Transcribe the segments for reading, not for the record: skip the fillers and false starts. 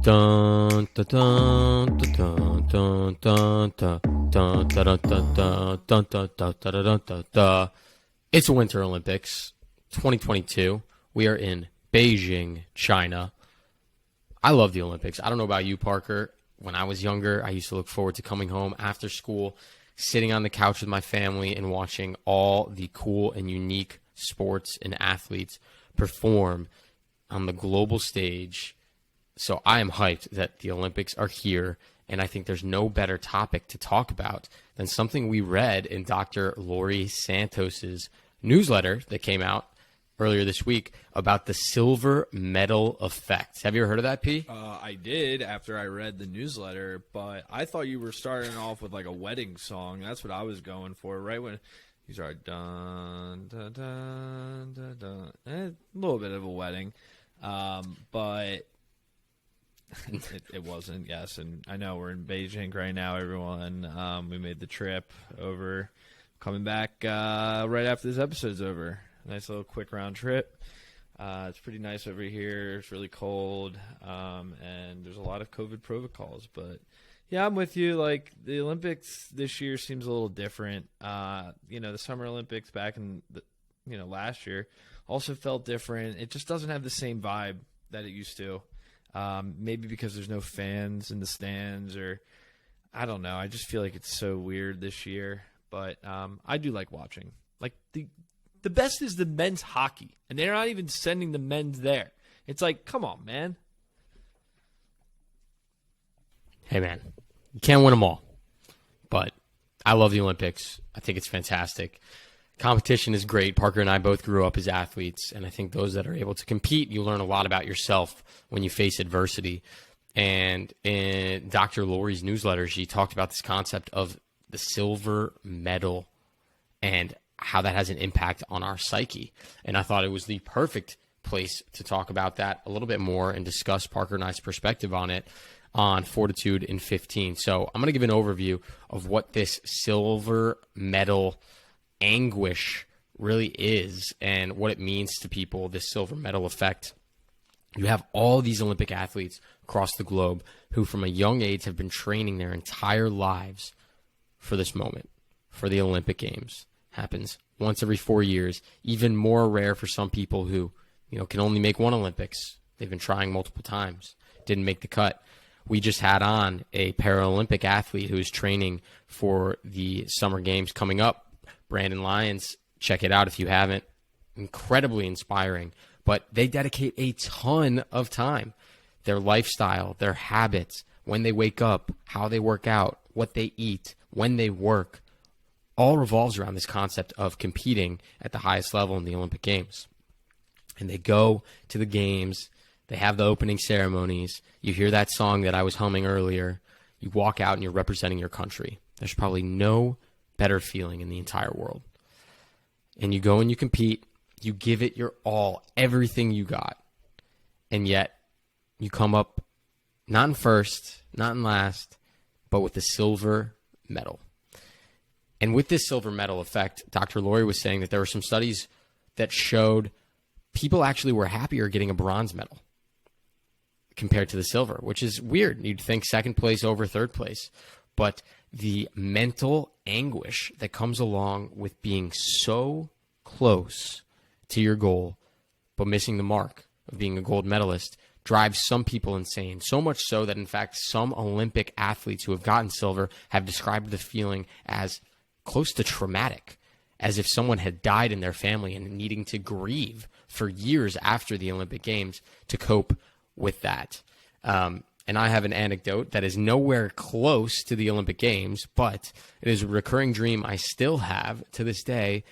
Dun, dun, dun, dun, dun, dun, dun, dun, dun, dun, dun, dun, dun, dun, dun, dun, dun, dun. It's the Winter Olympics 2022. We are in Beijing, China. I love the Olympics. I don't know about you, Parker. When I was younger, I used to look forward to coming home after school, sitting on the couch with my family and watching all the cool and unique sports and athletes perform on the global stage. So I am hyped that the Olympics are here, and I think there's no better topic to talk about than something we read in Dr. Laurie Santos's newsletter that came out earlier this week about the silver medal effect. Have you ever heard of that, P? I did after I read the newsletter, but I thought you were starting off with like a wedding song. That's what I was going for, right when you start dun dun dun dun dun. A little bit of a wedding, but it wasn't. Yes, and I know we're in Beijing right now, everyone. We made the trip over, coming back right after this episode's over. Nice little quick round trip. It's pretty nice over here. It's really cold, and there's a lot of COVID protocols. But yeah, I'm with you. Like the Olympics this year seems a little different. The Summer Olympics back in last year also felt different. It just doesn't have the same vibe that it used to. Maybe because there's no fans in the stands, or I don't know. I just feel like it's so weird this year. But I do like watching. Like the best is the men's hockey, and they're not even sending the men's there. It's like, come on, man. Hey, man, you can't win them all. But I love the Olympics. I think it's fantastic. Competition is great. Parker and I both grew up as athletes, and I think those that are able to compete, you learn a lot about yourself when you face adversity. And in Dr. Laurie's newsletter, she talked about this concept of the silver medal and how that has an impact on our psyche. And I thought it was the perfect place to talk about that a little bit more and discuss Parker and I's perspective on it on Fortitude in 15. So I'm going to give an overview of what this silver medal anguish really is and what it means to people, this silver medal effect. You have all these Olympic athletes across the globe who from a young age have been training their entire lives for this moment, for the Olympic Games. Happens once every 4 years, even more rare for some people who, can only make one Olympics. They've been trying multiple times, didn't make the cut. We just had on a Paralympic athlete who is training for the Summer Games coming up, Brandon Lyons. Check it out if you haven't. Incredibly inspiring, but they dedicate a ton of time. Their lifestyle, their habits, when they wake up, how they work out, what they eat, when they work, all revolves around this concept of competing at the highest level in the Olympic Games. And they go to the games, they have the opening ceremonies, you hear that song that I was humming earlier, you walk out and you're representing your country. There's probably no better feeling in the entire world. And you go and you compete, you give it your all, everything you got. And yet you come up not in first, not in last, but with the silver medal. And with this silver medal effect, Dr. Laurie was saying that there were some studies that showed people actually were happier getting a bronze medal compared to the silver, which is weird. You'd think second place over third place. But the mental anguish that comes along with being so close to your goal, but missing the mark of being a gold medalist drives some people insane. So much so that, in fact, some Olympic athletes who have gotten silver have described the feeling as close to traumatic, as if someone had died in their family and needing to grieve for years after the Olympic Games to cope with that. And I have an anecdote that is nowhere close to the Olympic Games, but it is a recurring dream I still have to this day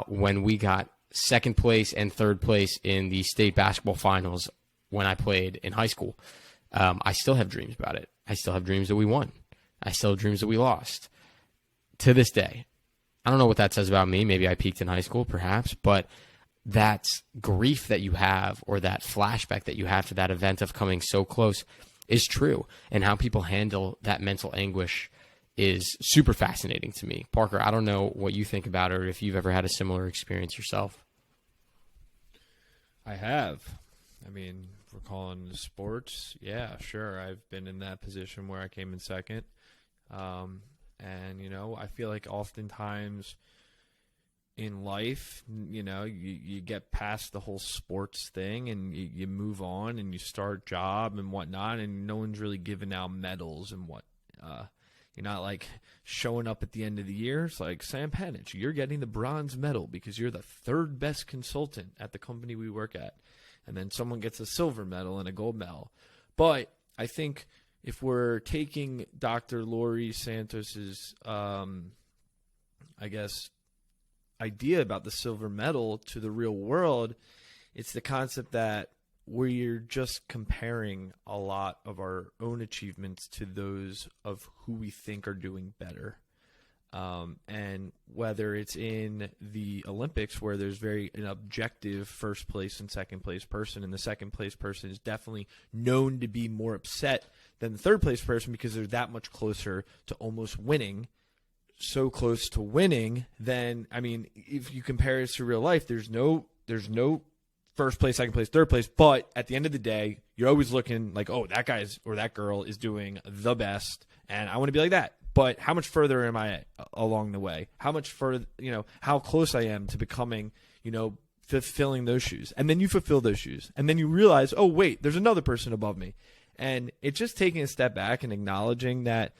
when we got second place and third place in the state basketball finals when I played in high school. I still have dreams about it. I still have dreams that we won. I still have dreams that we lost. To this day, I don't know what that says about me. Maybe I peaked in high school, perhaps, but that grief that you have or that flashback that you have to that event of coming so close is true. And how people handle that mental anguish is super fascinating to me. Parker, I don't know what you think about it or if you've ever had a similar experience yourself. I have. I mean, if we're calling the sports, yeah, sure. I've been in that position where I came in second. And, you know, I feel like oftentimes in life, you know, you get past the whole sports thing and you move on and you start job and whatnot, and no one's really giving out medals and what. You're not like showing up at the end of the year. It's like, Sam Panitch, you're getting the bronze medal because you're the third best consultant at the company we work at. And then someone gets a silver medal and a gold medal. But I think if we're taking Dr. Laurie Santos's, I guess, idea about the silver medal to the real world, it's the concept that we're just comparing a lot of our own achievements to those of who we think are doing better. And whether it's in the Olympics where there's an objective first place and second place person, and the second place person is definitely known to be more upset than the third place person because they're that much closer to almost winning, so close to winning, then, I mean, if you compare it to real life, there's no first place, second place, third place, but at the end of the day, you're always looking like, oh, that guy's or that girl is doing the best, and I want to be like that. But how much further am I along the way? How much further, you know, how close I am to becoming, you know, fulfilling those shoes. And then you fulfill those shoes. And then you realize, oh, wait, there's another person above me. And it's just taking a step back and acknowledging that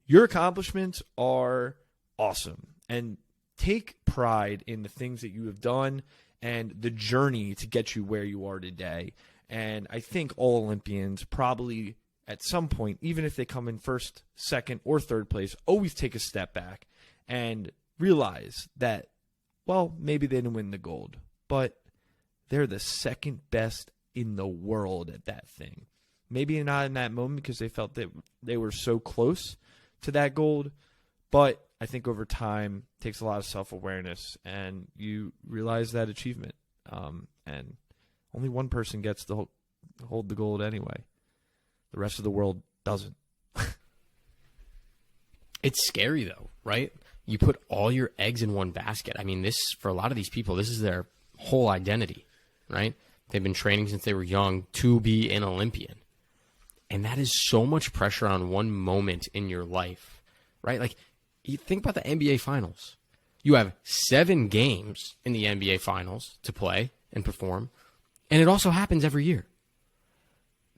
your accomplishments are awesome. And take pride in the things that you have done and the journey to get you where you are today. And I think all Olympians probably at some point, even if they come in first, second, or third place, always take a step back and realize that, well, maybe they didn't win the gold, but they're the second best in the world at that thing. Maybe not in that moment because they felt that they were so close to that gold, but I think over time it takes a lot of self-awareness and you realize that achievement. And only one person gets to hold the gold anyway. The rest of the world doesn't. It's scary, though, right? You put all your eggs in one basket. I mean, this, for a lot of these people, this is their whole identity, right? They've been training since they were young to be an Olympian. And that is so much pressure on one moment in your life, right? Like, you think about the NBA Finals. You have 7 games in the NBA Finals to play and perform, and it also happens every year.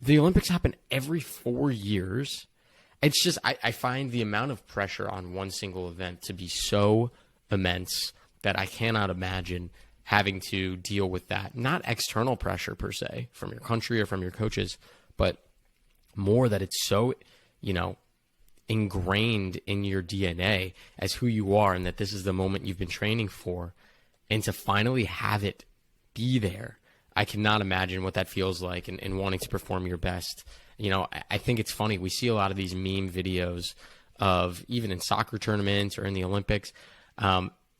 The Olympics happen every 4 years. It's just, I find the amount of pressure on one single event to be so immense that I cannot imagine having to deal with that. Not external pressure per se from your country or from your coaches, but more that it's so, you know, ingrained in your DNA as who you are and that this is the moment you've been training for. And to finally have it be there, I cannot imagine what that feels like and wanting to perform your best. You know, I think it's funny. We see a lot of these meme videos of, even in soccer tournaments or in the Olympics,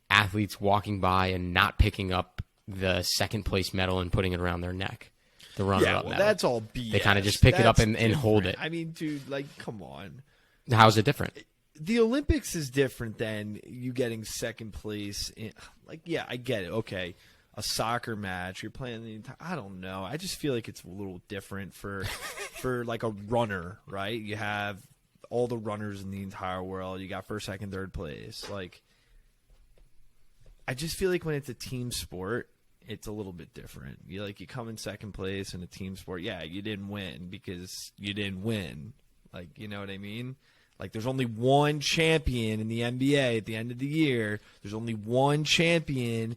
athletes walking by and not picking up the second place medal and putting it around their neck. The runner-up medal. That's all BS. They kind of just pick it up and hold it. I mean, dude, like, come on. How is it different? The Olympics is different than you getting second place. Like, yeah, I get it. Okay. A soccer match, you're playing the entire, I don't know. I just feel like it's a little different for like a runner, right? You have all the runners in the entire world. You got first, second, third place. Like, I just feel like when it's a team sport, it's a little bit different. You come in second place in a team sport. Yeah, you didn't win because you didn't win. Like, you know what I mean? Like, there's only one champion in the NBA at the end of the year. There's only one champion,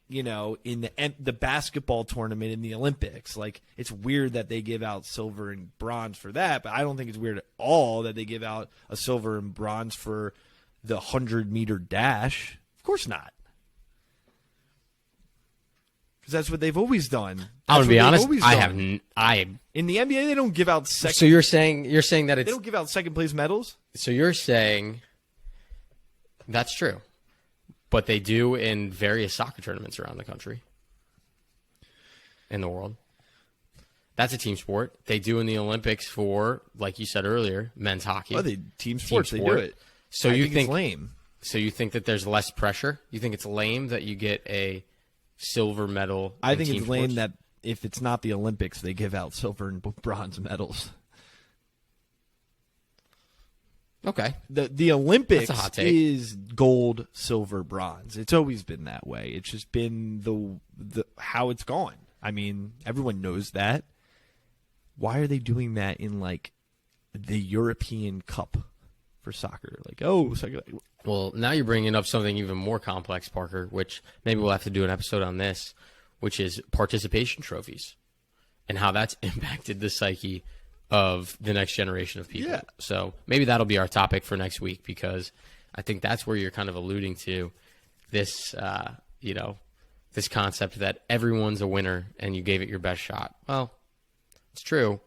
you know, in the basketball tournament in the Olympics. Like, it's weird that they give out silver and bronze for that, but I don't think it's weird at all that they give out a silver and bronze for the 100-meter dash. Of course not. Because that's what they've always done. I'm gonna be honest. In the NBA, they don't give out second. So you're saying that it's, they don't give out second place medals. So you're saying that's true, but they do in various soccer tournaments around the country, in the world. That's a team sport. They do in the Olympics for, like you said earlier, men's hockey. Oh, team sports. They do it. So you think it's lame? So you think that there's less pressure? You think it's lame that you get a silver medal? I think it's lame that if it's not the Olympics, they give out silver and bronze medals. Okay. The Olympics That's a hot take. is gold, silver, bronze. It's always been that way. It's just been the how it's gone. I mean, everyone knows that. Why are they doing that in like the European Cup for soccer? Like, Well, now you're bringing up something even more complex, Parker, which maybe we'll have to do an episode on this, which is participation trophies and how that's impacted the psyche of the next generation of people. Yeah. So maybe that'll be our topic for next week, because I think that's where you're kind of alluding to this, this concept that everyone's a winner and you gave it your best shot. Well, it's true,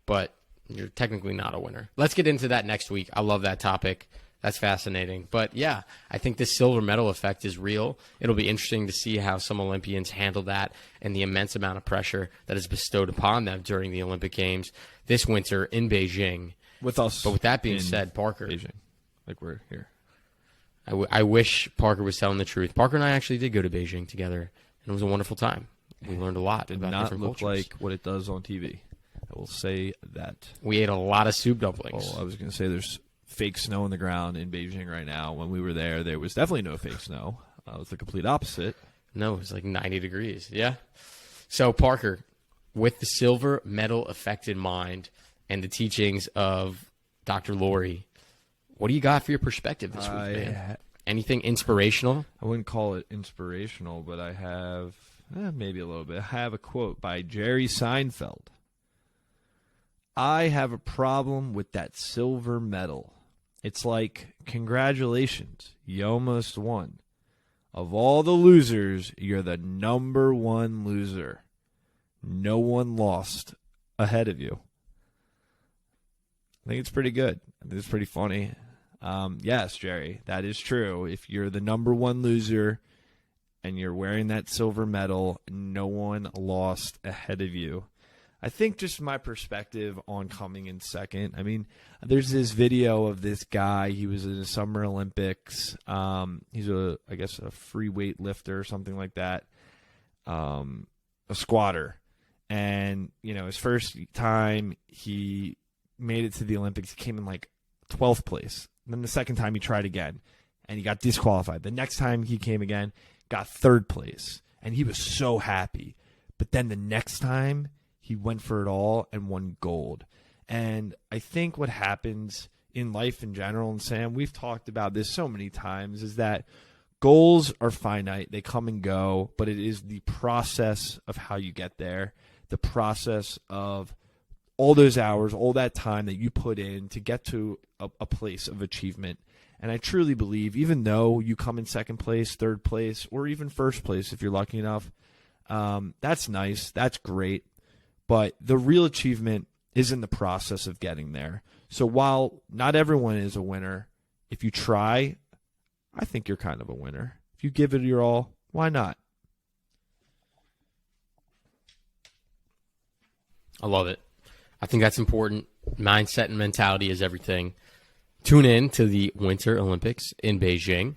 but you're technically not a winner. Let's get into that next week. I love that topic. That's fascinating. But yeah, I think the silver medal effect is real. It'll be interesting to see how some Olympians handle that and the immense amount of pressure that is bestowed upon them during the Olympic Games this winter in Beijing. with us. But with that being said, Parker, Beijing, like we're here. I wish Parker was telling the truth. Parker and I actually did go to Beijing together, and it was a wonderful time. We learned a lot Did about not different look cultures. like what it does on TV. I will say that. We ate a lot of soup dumplings. Well, I was going to say there's fake snow on the ground in Beijing right now. When we were there was definitely no fake snow. It was the complete opposite. No, it was like 90 degrees. Yeah. So, Parker, with the silver medal effect in mind and the teachings of Dr. Laurie, what do you got for your perspective this week, man? Anything inspirational? I wouldn't call it inspirational, but I have maybe a little bit. I have a quote by Jerry Seinfeld. I have a problem with that silver medal. It's like, congratulations, you almost won. Of all the losers, you're the number one loser. No one lost ahead of you. I think it's pretty good. I think it's pretty funny. Yes, Jerry, that is true. If you're the number one loser and you're wearing that silver medal, no one lost ahead of you. I think just my perspective on coming in second. I mean, there's this video of this guy. He was in the Summer Olympics. He's I guess a free weight lifter or something like that. A squatter. And, his first time he made it to the Olympics, he came in like 12th place. And then the second time he tried again and he got disqualified. The next time he came again, got 3rd place. And he was so happy. But then the next time, he went for it all and won gold. And I think what happens in life in general, and Sam, we've talked about this so many times, is that goals are finite. They come and go, but it is the process of how you get there, the process of all those hours, all that time that you put in to get to a place of achievement. And I truly believe, even though you come in 2nd place, 3rd place, or even 1st place if you're lucky enough, that's nice. That's great. But the real achievement is in the process of getting there. So while not everyone is a winner, if you try, I think you're kind of a winner. If you give it your all, why not? I love it. I think that's important. Mindset and mentality is everything. Tune in to the Winter Olympics in Beijing.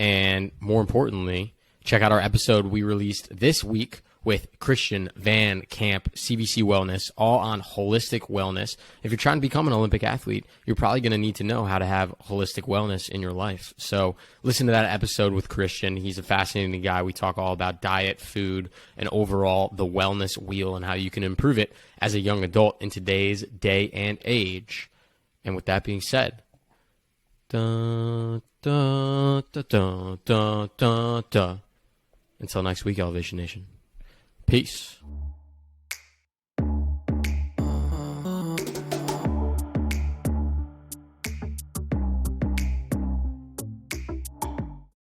And more importantly, check out our episode we released this week with Christian Van Camp, CBC Wellness, all on holistic wellness. If you're trying to become an Olympic athlete, you're probably going to need to know how to have holistic wellness in your life. So listen to that episode with Christian. He's a fascinating guy. We talk all about diet, food, and overall the wellness wheel and how you can improve it as a young adult in today's day and age. And with that being said, until next week, Elevation Nation. Peace.